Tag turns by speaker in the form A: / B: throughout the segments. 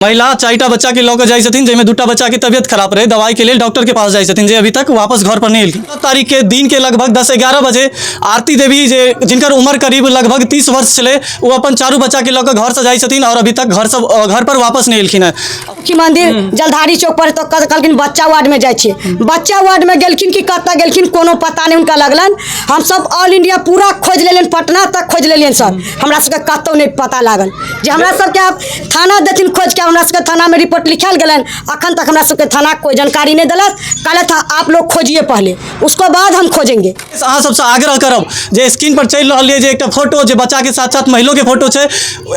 A: महिला चारिटा बच्चा के लौके जाइ छथिन, जेमे दूटा बच्चा के तबियत खराब रहे, दवाई के लिए डॉक्टर के पास जाइ छथिन, जे अभी तक वापस घर पर नहीं एलखिन। 7 तारीख के दिन के लगभग 10-11 बजे आरती देवी जे जिनकर उम्र करीब लगभग 30 वर्ष छले, वो अपन चारू बच्चा के लौके घर से जाइ छथिन और अभी तक घर पर वापस नहीं एलखिन है।
B: की मंदिर जलधारी चौक पर तो कहलखिन बच्चा वार्ड में जाइ छियै, बच्चा वार्ड में गेलखिन कि कतऽ गेलखिन कोनो पता नहीं उनका लगलन। हम सब ऑल इंडिया पूरा खोज लेलियन, पटना तक खोज लेलियन सर, हमरा सबके कतौ नहीं पता लागल। जे हमरा सबके आप थाना देथिन खोज के, हमरा सबके थाना में रिपोर्ट लिखाल गेलन, अखन तक हमरा सबके थाना कोई जानकारी नहीं दिलक। कहले था आप लोग खोजिए पहले, उसको बाद हम खोजेंगे।
A: अहाँ सबसे आग्रह करब जे स्क्रीन पर चल रहा है जे एक फोटो जे बच्चा के साथ साथ महिलो के फोटो है,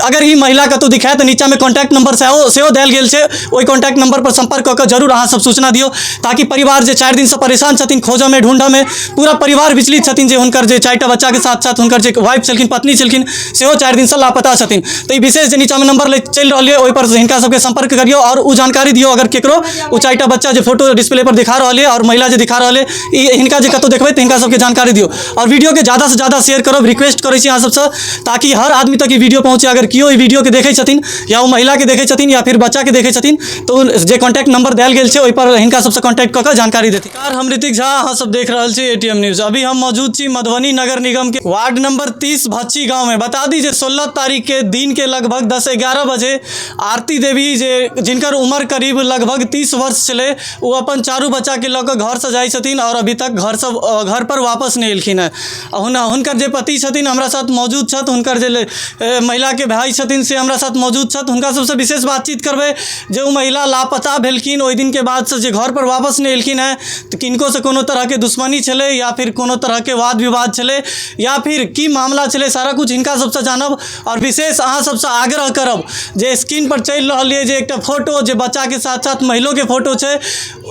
A: अगर ई महिला कतौ दिखाए तो नीचा में कॉन्टैक्ट नंबर सेहो देल गेल है, ओई कॉन्टैक्ट नंबर पर संपर्क करके जरूर अहाँ सब सूचना दियो, ताकि परिवार जे 4 दिन से परेशान छथिन खोजऽ में ढूंढऽ में, पूरा परिवार विचलित छथिन जे हुनकर जे 4टा बच्चा के साथ साथ हुनकर जे वाइफ छलखिन, पत्नी छलखिन, सेहो 4 दिन से लापता छथिन। तो ई विशेष जे नीचा में नंबर ले चल रहा है, ओई पर हिनका सबके संपर्क करियो और उ जानकारी दियो अगर केकरो उ 4टा बच्चा जे फोटो डिस्प्ले पर दिखा रहा है और महिला जे दिखा रहा है, हिनका जे कतौ देखबै तो हिनका सबके जानकारी दियो और वीडियो के ज़्यादा से ज़्यादा शेयर करब, रिक्वेस्ट करै छी अहाँ सबसे, ताकि हर आदमी तक ई वीडियो पहुँचे। अगर कियो ई वीडियो के देखै छथिन या वो महिला के देखै छथिन या फिर बच्चा के देखै छथिन तो जे कॉन्टैक्ट नंबर देल गेल छै ओहि पर हिनका सबसे कॉन्टैक्ट कऽ जानकारी देथिन। नमस्कार, हम ऋतिक झा, अहाँ सब देख रहल छी एटीएम न्यूज। अभी हम मौजूद छी मधुबनी नगर निगम के वार्ड नंबर 30 भच्ची गाँव में। बता दी जे 16 तारीख के दिन के लगभग 10-11 बजे आरती देवी जे जिनकर उम्र करीब लगभग 30 वर्ष छले, वो अपन चारू बच्चा के लऽ घर से जाइ छथिन और अभी तक घर पर वापस नहीं एलखिन है। हुनकर जे पति छथिन हमरा साथ मौजूद छथि, हुनकर जे महिला के भाई छथिन से हमरा साथ मौजूद छथि, हुनका सबसे विशेष बातचीत करबै जे वो महिला लापता भेलखिन, ओहि दिन के बाद से जे घर पर वापस नहीं एलखिन है, तो किनको से कोनो तरह के दुश्मनी छले या फिर कोनो तरह के वाद विवाद छले या फिर की मामला छले, सारा कुछ हिनका सबसे जानब और विशेष अहाँ सबसे आग्रह करब जे स्क्रीन पर चल रहा है जे एक फोटो जे बच्चा के साथ साथ महिलो के फोटो है,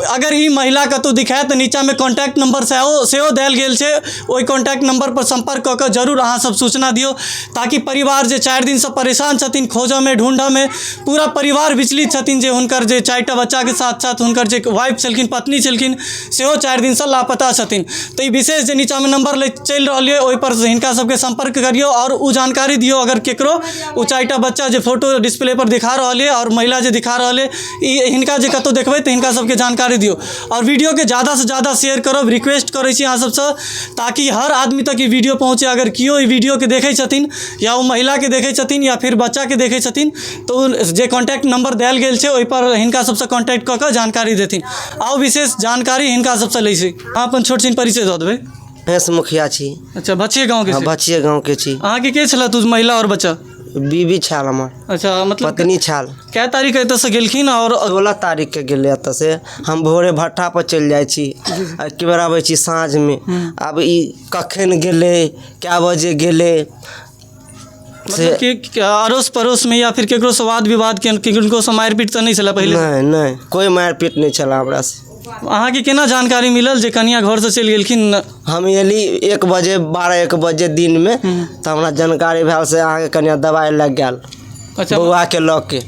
A: अगर ई महिला कतौ दिखाए तो नीचा में कॉन्टैक्ट नंबर सेहो देल गेल है, ओई कॉन्टैक्ट नंबर पर संपर्क करके जरूर अहाँ सब सूचना दियो, ताकि परिवार जे 4 दिन से परेशान छथिन खोजऽ में ढूंढऽ में, पूरा परिवार विचलित छथिन जे हुनकर जे 4टा बच्चा के साथ साथ हुनकर जे वाइफ छलखिन, पत्नी छलखिन, सेहो 4 दिन से लापता छथिन। तो ई विशेष जे नीचा में नंबर ले चल रहा है, ओहि पर हिनका सबके संपर्क करियो और उ जानकारी दियो अगर केकरो उ 4टा बच्चा जे फोटो डिस्प्ले पर दिखा रहा है और महिला जे दिखा रहा है, हिनका जे कतौ देखबै तो हिनका सबके जानकारी दियो और वीडियो के ज़्यादा से ज़्यादा शेयर करब, रिक्वेस्ट करै छी अहाँ सबसे, ताकि हर आदमी तक ई वीडियो पहुँचे। अगर कियो ई वीडियो के देखै छथिन या वो महिला के देखै छथिन या फिर बच्चा के देखै छथिन तो जे कॉन्टैक्ट नंबर देल गेल छै ओहि पर हिनका सबसे कॉन्टैक्ट कऽ जानकारी देथिन। आओ विशेष जानकारी हिनका सबसे लै छी। अहाँ अपन छोट छिन परिचय दऽ देबै।
C: भैंस मुखिया छी।
A: अच्छा, भच्चिए गाँव के छी?
C: भच्चिए गाँव के छी।
A: अहाँके के छला तू महिला और बच्चा?
C: बीबी छाल हमर।
A: अच्छा, मतलब
C: पत्नी छाल।
A: कै तारीख एतऽ से गेलखिन? और
C: 16 तारीख के गेले एतऽ से। हम भोरे भट्ठा पर चल जाइ छी, के बेर आबै छी साँझ में। अब ई कखन गेले, क्या बजे गेले,
A: मतलब कि अड़ोस पड़ोस में या फिर केकरो से वाद विवाद किनको से मारपीट तो नहीं छला पहले?
C: नहीं, कोई मारपीट नहीं छला हमरा से।
A: अहाँ के केना जानकारी मिलल जे कनिया घर से चल गेलखिन?
C: हम एली 1 बजे 12-1 बजे दिन में, तो हमरा जानकारी भेल से अहाँ के कनिया दवाई लग गेल। अच्छा, बउआ के लऽ के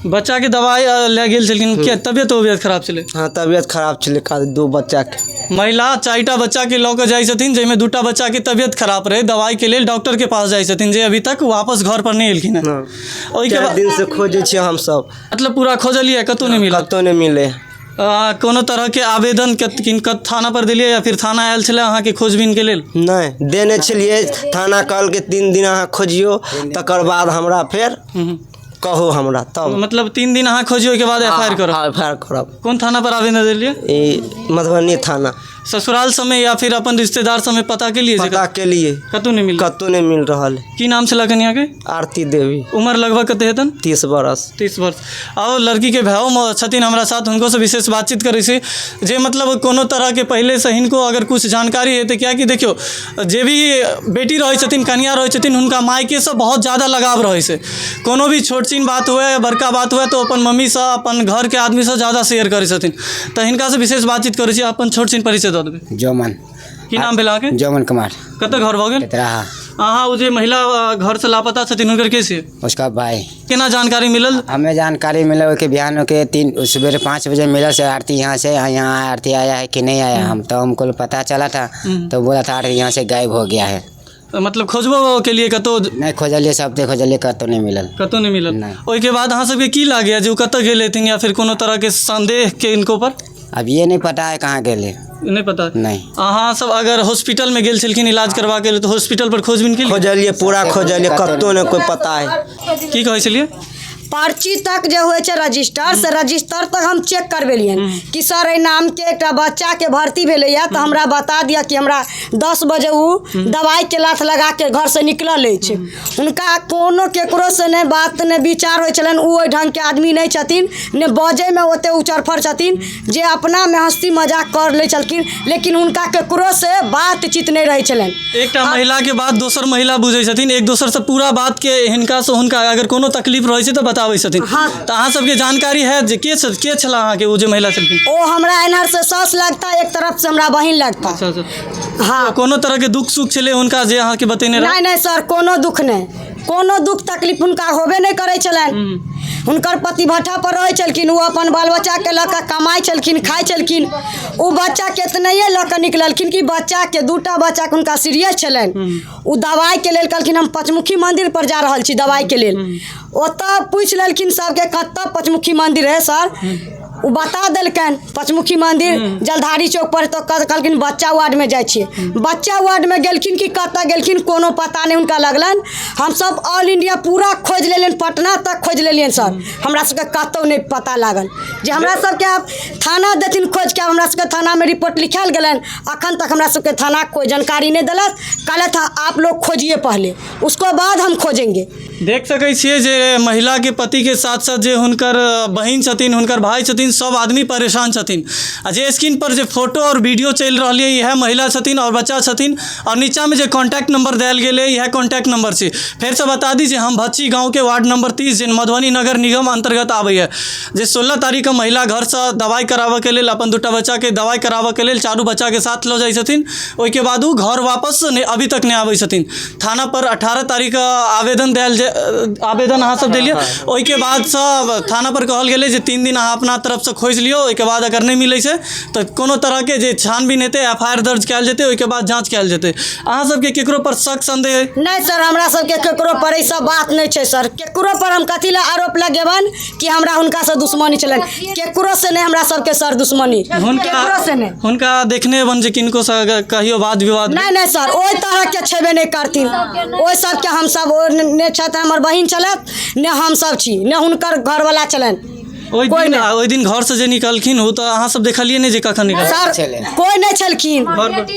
A: बच्चा के दवाई ले गेल छलखिन? क्या तबियत खराब छले?
C: हाँ, तबियत खराब छले, 2 बच्चा के।
A: महिला 4टा बच्चा के लऽ जाइ छथिन, जेमे 2टा बच्चा के तबियत खराब रहे, दवाई के लिए डॉक्टर के पास जाइ छथिन, जे अभी तक वापस घर पर नहीं एलखिन है। ओहि के
C: दिन से खोजे छियै हम सब।
A: मतलब पूरा खोजलिए, कतौ नहीं मिला?
C: कतौ नहीं मिले।
A: कोनो तरह के आवेदन किनका थाना पर दिलिए या फिर थाना आयल छले अहाँ के खोजबीन के लेल?
C: नहीं देने छलिए, थाना कहल के 3 दिन अहाँ खोजियो, तकर बाद हमरा फिर कहो हमरा तब।
A: मतलब 3 दिन अहाँ खोजियो के बाद एफआईआर करब?
C: एफआईआर करब।
A: कौन थाना पर आवेदन दिलिए?
C: मधुबनी थाना।
A: ससुराल समय या फिर अपन रिश्तेदार समय पता के लिए?
C: पता के लिए
A: कतौ नहीं मिल?
C: कतौ नहीं मिल रहा है।
A: की नाम छला कन्या के?
C: आरती देवी।
A: उम्र लगभग कते हेतन?
C: 30 वर्ष।
A: 30 वर्ष। और लड़की के भाव छथिन हमरा साथ, उनको से विशेष बातचीत करे छी जे मतलब कोनो तरह के पहले से हिनको अगर कुछ जानकारी है तो क्या कि देखियो जे भी बेटी रहे छथिन, कन्या रहे छथिन, हुनका मायके से बहुत ज़्यादा लगाव रहे से। कोनो भी छोट छीन बात हुए या बड़का बात हुए तो अपन मम्मी से, अपन घर के आदमी से ज़्यादा शेयर करे छथिन। तो हिनका से विशेष बातचीत करे छी। अपन छोट छीन परिचय दऽ देबै।
D: जोमन।
A: की नाम भेल अहाँके?
D: जोमन कुमार।
A: कतऽ घर भऽ गेल? अहाँ वो जे महिला घर से लापता छथिन हुनकर के छियै?
D: उसका भाई।
A: केना जानकारी मिलल?
D: हमें जानकारी मिला कि बिहान के 3 सवेरे 5 बजे मिला से आरती यहाँ आरती आया है कि नहीं आया। हम तो हमको पता चला था तो बोला था आरती यहाँ से गायब हो गया है।
A: मतलब खोजबो के लिए कतौ
D: नहीं खोजलिए, सब ते खोजलिए, कतौ नहीं मिलल।
A: कतौ नहीं मिलल।
D: नहीं।
A: ओहिके बाद अहाँ सबके की लागैए जे ओ कतऽ गेल हेथिन या फिर कोनो तरह के संदेह के इनको पर?
D: अब ये नहीं पता है कहाँ गेले।
A: नहीं पता।
D: नहीं।
A: अहाँ सब अगर हॉस्पिटल में गेल छलखिन इलाज करबा के लिए तो हॉस्पिटल पर खोजबीन केलियै?
C: खोजलिए, पूरा खोजलिए, कतौ नहीं कोई पता है।
A: की कहै छलियै?
B: पर्ची तक जो होइ छै रजिस्टर से रजिस्टर तक हम चेक करबेलियन कि सर एहि नाम के एक बच्चा के भर्ती भेलैया तो हमरा बता दिया कि हमरा 10 बजे उ दवाई के लाथ लगा के घर से निकलल अछि। उनका कोनो केकरो से ने बात ने विचार होइ छलन। उ ओइ ढंग के आदमी नहीं छथिन, ने बजे में ओते उचरफर छथिन जे अपना में हंसी मजाक कर ले छलखिन, लेकिन उनका केकरो से बातचीत नहीं रहे छलन।
A: एकटा महिला के बात दोसर महिला बुझै छथिन, एक दोसर से पूरा बात के हिनका से हुनका अगर कोनो तकलीफ रहै छै तो बताबै छथिन।
B: हाँ।
A: तो अहाँ सबके जानकारी है जे के छला अहाँ के ओ जे महिला छलखिन?
B: ओ हमरा एनहर से सास लगता, एक तरफ से हमरा बहिन लगता।
A: अच्छा अच्छा।
B: हाँ।
A: कोनो तरह के दुख सुख छलै हुनका जे अहाँ के बतेने रहे?
B: नहीं नहीं सर, कोनो दुख नहीं, कोनो दुख तकलीफ हुनका होबे नहीं करे छलन। हुनकर पति भट्ठा पर रहे छलखिन, वो अपन बाल बच्चा के लऽ कऽ कमाई छलखिन, खाई छलखिन। वो बच्चा के इतने लऽ कऽ निकललखिन कि बच्चा के 2टा बच्चा के हुनका सीरियस छलन। वो दवाई के लेल कहलखिन हम पंचमुखी मंदिर पर जा रहल छी दवाई के लेल। ओतऽ पूछ लेलखिन सबके कतऽ पंचमुखी मंदिर है सर, वो बता देलकन पंचमुखी मंदिर जलधारी चौक पर। तो कहलखिन बच्चा वार्ड में जाइ छियै। बच्चा वार्ड में गेलखिन कि कतऽ गेलखिन कोनो पता नहीं हुनका लगलन। हम सब ऑल इंडिया पूरा खोज लेलियन, पटना तक खोज लेलियन सर, हमरा सबके कतौ नहीं पता लागल। जे हमरा सबके आप थाना देथिन खोज के, हमरा सबके थाना में रिपोर्ट लिखायल गेलन, अखन तक हमरा सबके थाना कोई जानकारी नहीं देलक। कहले था आप लोग खोजिए पहले, उसको बाद हम खोजेंगे।
A: देख सकै छियै जे महिला के पति के साथ साथ जे हुनकर बहिन छथिन, हुनकर भाई छथिन, सब आदमी परेशान छथिन। आ जे स्क्रीन पर जे फोटो और वीडियो चलि रहल है यह महिला छथिन और बच्चा छथिन, और नीचा में जे कॉन्टैक्ट नंबर देल गेल है यह कॉन्टैक्ट नंबर छै। फेर से बता दी जे हम भच्छी गाँव के वार्ड नंबर 30 जे मधुबनी नगर निगम अंतर्गत आबै है। जे 16 तारीख के महिला घर से दवाई कराबऽ के लेल अपन 2टा बच्चा के दवाई कराबऽ के लेल 4 बच्चा के साथ लऽ जाइ छथिन। ओहिके बाद उ घर वापस अभी तक नहीं आबै छथिन। थाना पर 18 तारीख आवेदन देल आवेदन अहाँ सब देलियै। ओहिके बाद सब थाना पर कहल गेलै जे 3 दिन अहाँ अपना तरफ से खोज लियो, ओहिके बाद अगर नहीं मिलै छै तो कोनो तरह के जे छानबीन हेतै, FIR दर्ज कयल जेतै, ओहिके बाद जांच कयल जेतै। अहाँ सबके केकरो पर शक संदेह?
B: नहीं सर, हमरा सबके केकरो पर ऐसा बात नहीं छै सर। केकरो पर हम कथी ला आरोप लगेबन कि हमरा हुनका से दुश्मनी छलन? केकरो से नहीं हमरा सबके सर दुश्मनी, केकरो से नहीं।
A: हुनका देखने बन जे किनको से कहियो वाद विवाद?
B: नहीं नहीं सर, ओहि तरह के छेबे नहीं करथिन। ओहि सब के हम सब ने छत हमर बहिन चलत, ने हम सब छी, ने हुनकर घरवाला चलन।
A: ओहि दिन घर से जे निकलखिन हो तो अहाँ सब देखलिए नहीं जे कखन निकल?
B: सर कोई नहीं छलखिन,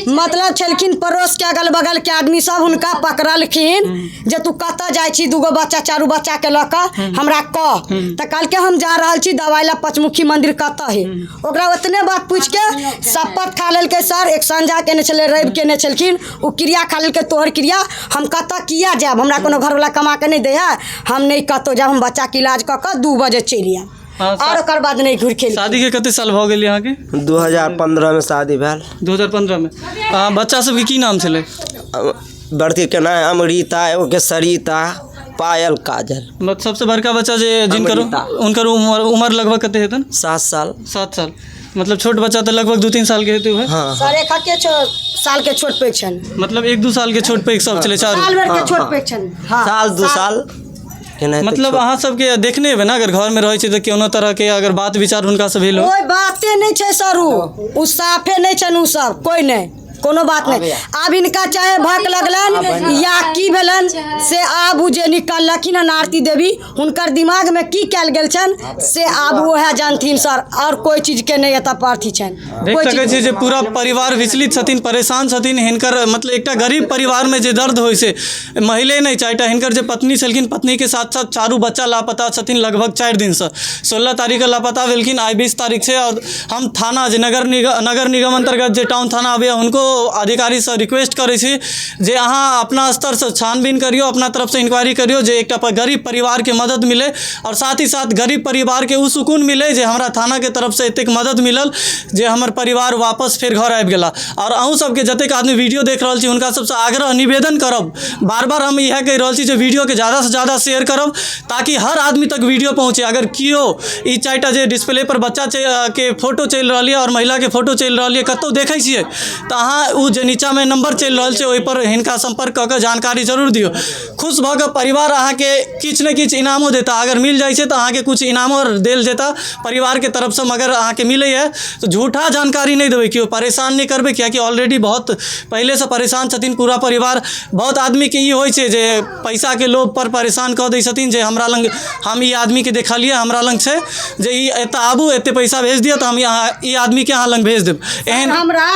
B: मतलब छलखिन पड़ोस के अगल बगल के आदमी सब हुनका पकड़लखिन जे तू कतऽ जाइ छी 2 बच्चा 4 बच्चा के लऽ कऽ हमरा कह। तऽ कहलकै हम जा रहल छी दवाई ला पंचमुखी मंदिर कतऽ है। ओकरा उतने बात पूछ के शपथ खा लेलकै सर। एक संझा केने छलै, रवि केने छलखिन, ओ क्रिया खा लेलकै तोहर क्रिया। हम कतऽ किया जायब, हमरा कोनो घरवाला कमा के नहीं दै है, हम नहीं कतौ जायब, हम बच्चा के इलाज कऽ के 2 बजे चलि आयब। और ओकर बाद नहीं घुर के।
A: शादी के कते साल भऽ गेल यहाँ के?
C: 2015 में शादी भेल।
A: 2015 में। बच्चा सबके की नाम छलै?
C: बड़की के नाम अमृता, एगो के सरिता, पायल, काजल।
A: मतलब सबसे बड़का बच्चा जे जिनकर उनकर उम्र लगभग कते हेतन?
C: 7 साल।
A: 7 साल। मतलब छोट बच्चा तो लगभग 2-3 साल के हेतै है?
C: हाँ।
B: सर एक के साल के छोट पैघ छन,
A: मतलब 1-2 साल के छोट पैघ सब छलै? 4
B: साल भर के छोट पैघ छन। हाँ,
C: साल 2 साल।
A: मतलब अहाँ सबके देखने हेबै ना, अगर घर में रहै छै तो कोनो तरह के अगर बात विचार हुनका से भेल हो?
B: कोई बाते नहीं छै सर, उ साफे नहीं छन, उ सब कोई नहीं, कोनो बात नहीं। आब इनका चाहे भक लगलन या की भेलन से आब उ जे निकललखिन हन आरती देवी, हुनकर दिमाग में की कैल गेल छन से आब वह जानथिन सर, और कोई चीज के नहीं एतऽ पार्थी छन।
A: देख सकै छी जे पूरा परिवार विचलित छथिन, परेशान छथिन। हिनकर मतलब एकटा गरीब परिवार में जे दर्द होइ छै, महिले नहीं 4टा हिनकर जे पत्नी छलखिन, पत्नी के साथ साथ 4 बच्चा लापता छथिन लगभग 4 दिन से। 16 तारीख के लापता भेलखिन, आई 20 तारीख से। और हम थाना जे नगर निगम अंतर्गत जे टाउन थाना आबैया हुनको अधिकारी से रिक्वेस्ट करै छी जे अहाँ अपना स्तर से छानबीन करियो, अपना तरफ से इंक्वायरी करियो जे एकटा गरीब परिवार के मदद मिले, और साथ ही साथ गरीब परिवार के उ सुकून मिले जे हमरा थाना के तरफ से एतेक मदद मिलल जे हमर परिवार वापस फिर घर आबि गेला। और अहूँ सबके जतेक आदमी वीडियो देख रहल छी हुनका सबसे आग्रह निवेदन करब, बार बार हम यह कहि रहल छी जे वीडियो के ज़्यादा से ज़्यादा शेयर करब ताकि हर आदमी तक वीडियो पहुँचे। अगर कियो ई 4टा जे डिस्प्ले पर बच्चा के फोटो चलि रही है और महिला के फोटो चलि रही है कतौ देखै छियै तो अहाँ अहाँ उ जे नीचा में नंबर चल रहल छै ओहि पर हिनका संपर्क कऽ के जानकारी जरूर दियौ। खुश भऽ कऽ परिवार अहाँके किछु ने किछु इनामो देता, अगर मिल जाइ छै तऽ अहाँके कुछ इनामो देल जेता परिवार के तरफ से। मगर अहाँके मिलैए तऽ झूठा जानकारी नहीं देबै, केओ परेशान नहीं करबै, कियाकि ऑलरेडी बहुत पहले से परेशान छथिन पूरा परिवार। बहुत आदमी के ई होइ छै जे पैसा के लोभ पर परेशान कऽ दै छथिन जे हमरा लंग हम ई आदमी के देखलिए, हमरा लंग छै जे ई एतऽ आबू एते पैसा भेज दिअ तऽ हम ई आदमी के अहाँ लंग भेज देब। एहन
B: हमरा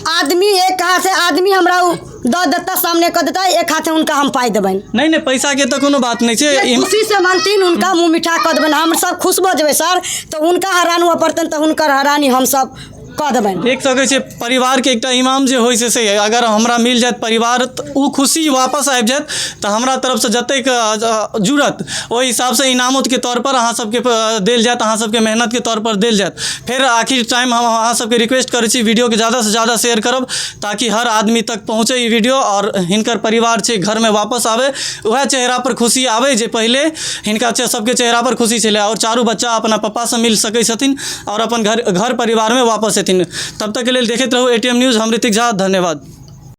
B: आदमी एक हाथ से आदमी हमरा दऽ देता, सामने कर देता, एक हाथ से उनका हम पाई देबन।
A: नहीं पैसा के तो कोनो बात नहीं छै,
B: खुशी से मानतीन उनका मुँह मीठा कर देबन, हम सब खुश भऽ जेबै सर। तो उनका हैरान हुआ पड़तन तो हुनकर हैरानी हम सब कऽ देबन।
A: देख सकै छै परिवार के एकटा इमाम जे होइ छै से अगर हमरा मिल जात परिवार तऽ उ खुशी वापस आबि जात तऽ हमरा तरफ से जतेक जुड़त ओहि हिसाब से इनामत के तौर पर अहाँ सबके देल जात, अहाँ सबके मेहनत के तौर पर देल जात। फिर आखिर टाइम हम अहाँ सबके रिक्वेस्ट करै छी वीडियो के ज़्यादा से ज़्यादा शेयर करब ताकि हर आदमी तक पहुँचे ई वीडियो और हिनकर परिवार छै घर में वापस आवे, वह चेहरा पर खुशी आवे जे पहले हिनका सबके चेहरा पर खुशी छलै और चारू बच्चा अपना पप्पा से मिल सकै छथिन और अपन घर परिवार में वापस। तब तक के लिए देखते रहो ATM न्यूज़। हम ऋतिक झा, धन्यवाद।